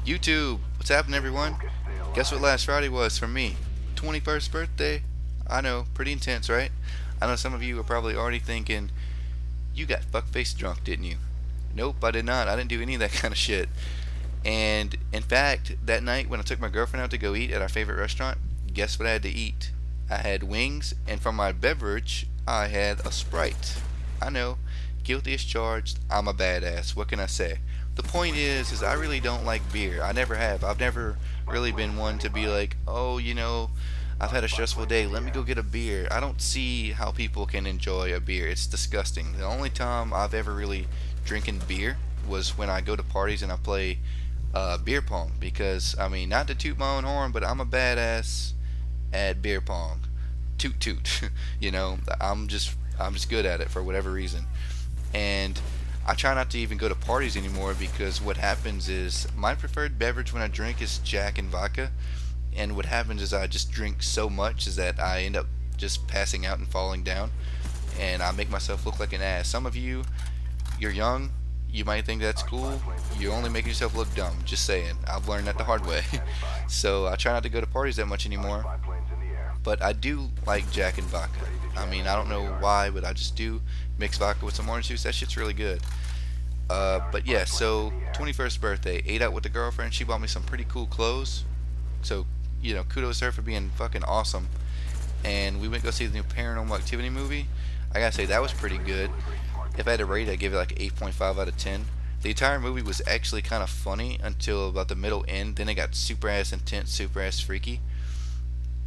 YouTube, what's happening everyone? Guess what last Friday was for me? 21st birthday. I know, pretty intense, right? I know some of you are probably already thinking, you got fuckface drunk, didn't you? Nope, I did not. I didn't do any of that kind of shit. And in fact, that night when I took my girlfriend out to go eat at our favorite restaurant, guess what I had to eat? I had wings, and for my beverage, I had a Sprite. I know, guilty as charged. I'm a badass. What can I say? The point is I really don't like beer. I never have. I've never really been one to be like, oh, I've had a stressful day. Let me go get a beer. I don't see how people can enjoy a beer. It's disgusting. The only time I've ever really drinking beer was when I go to parties and I play beer pong. Because I mean, not to toot my own horn, but I'm a badass at beer pong. Toot toot. I'm just good at it for whatever reason. And I try not to even go to parties anymore because what happens is my preferred beverage when I drink is Jack and vodka, and what happens is I just drink so much is that I end up just passing out and falling down, and I make myself look like an ass. Some of you, you're young, you might think that's cool. You're only making yourself look dumb. Just saying. I've learned that the hard way. So I try not to go to parties that much anymore, but I do like Jack and vodka. I mean, I don't know why, but I just do mix vodka with some orange juice. That shit's really good. But yeah, so 21st birthday, ate out with the girlfriend. She bought me some pretty cool clothes. So, kudos to her for being fucking awesome. And we went to go see the new Paranormal Activity movie. I gotta say, that was pretty good. If I had to rate it, I'd give it like 8.5 out of 10. The entire movie was actually kind of funny until about the middle end. Then it got super ass intense, super ass freaky.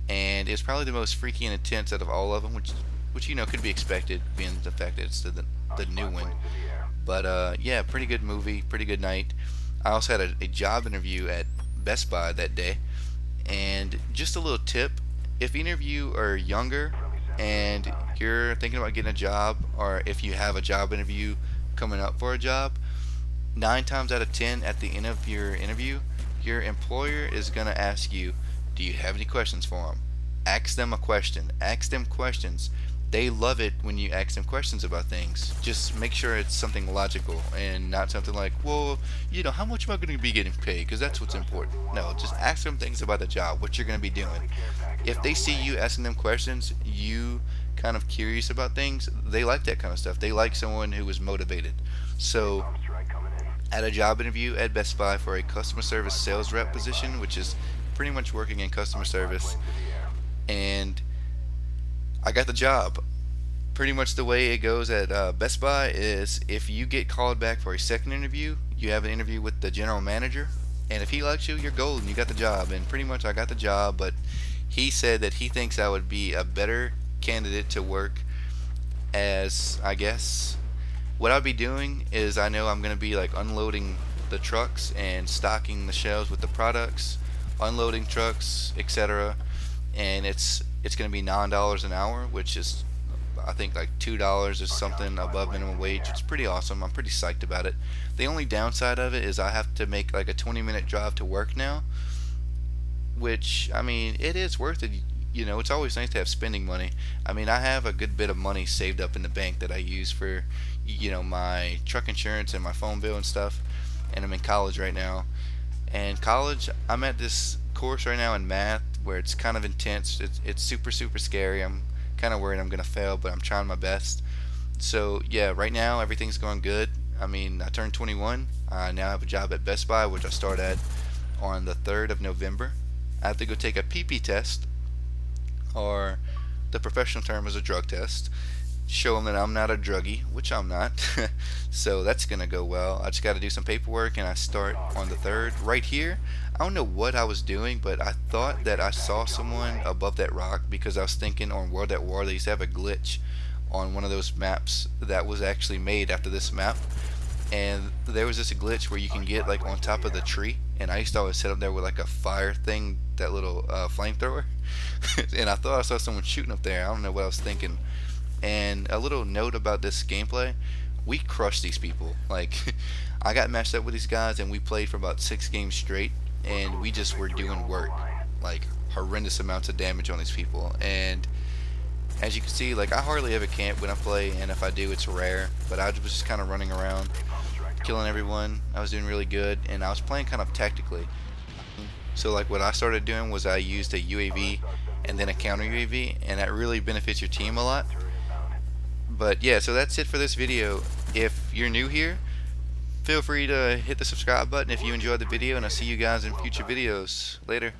And it's probably the most freaky and intense out of all of them, which could be expected, being the fact that it's the new one. But yeah, pretty good movie, pretty good night. I also had a job interview at Best Buy that day. And just a little tip, if any of you are younger and you're thinking about getting a job, or if you have a job interview coming up for a job, 9 times out of 10 at the end of your interview, your employer is going to ask you, do you have any questions for them? Ask them a question. Ask them questions. They love it when you ask them questions about things. Just make sure it's something logical and not something like, well, how much am I going to be getting paid? Because that's what's important. No, just ask them things about the job, what you're going to be doing. If they see you asking them questions, you kind of curious about things, they like that kind of stuff. They like someone who is motivated. So, at a job interview at Best Buy for a customer service sales rep position, which is pretty much working in customer service, and I got the job. Pretty much the way it goes at Best Buy is if you get called back for a second interview, you have an interview with the general manager, and if he likes you, you're golden. You got the job. And pretty much I got the job, but he said that he thinks I would be a better candidate to work as, I guess, what I'll be doing is I know I'm going to be like unloading the trucks and stocking the shelves with the products, unloading trucks, etc. And it's going to be $9 an hour, which is I think like $2 or something above minimum wage. It's pretty awesome. I'm pretty psyched about it. The only downside of it is I have to make like a 20-minute drive to work now, which, I mean, it is worth it. It's always nice to have spending money. I mean, I have a good bit of money saved up in the bank that I use for my truck insurance and my phone bill and stuff, and I'm in college right now. And college, I'm at this course right now in math where it's kind of intense. It's super scary. I'm kind of worried I'm gonna fail, but I'm trying my best. So yeah, right now everything's going good. I mean, I turned 21. I now have a job at Best Buy, which I start at on the 3rd of November. I have to go take a PP test, or the professional term is a drug test, show them that I'm not a druggie, which I'm not. So that's gonna go well. I just got to do some paperwork, and I start on the 3rd right here. I don't know what I was doing, but I thought that I saw someone above that rock, because I was thinking on World at War they used to have a glitch on one of those maps that was actually made after this map, and there was this glitch where you can get like on top of the tree, and I used to always sit up there with like a fire thing, that little flamethrower, and I thought I saw someone shooting up there. I don't know what I was thinking. And a little note about this gameplay, we crushed these people. Like, I got matched up with these guys and we played for about 6 games straight, and we just were doing work, like horrendous amounts of damage on these people. And as you can see, like, I hardly ever camp when I play, and if I do, it's rare, but I was just kind of running around. killing everyone. I was doing really good, and I was playing kind of tactically. So like what I started doing was I used a UAV and then a counter UAV, and that really benefits your team a lot. But yeah, so that's it for this video. If you're new here, feel free to hit the subscribe button if you enjoyed the video, and I'll see you guys in future videos. Later.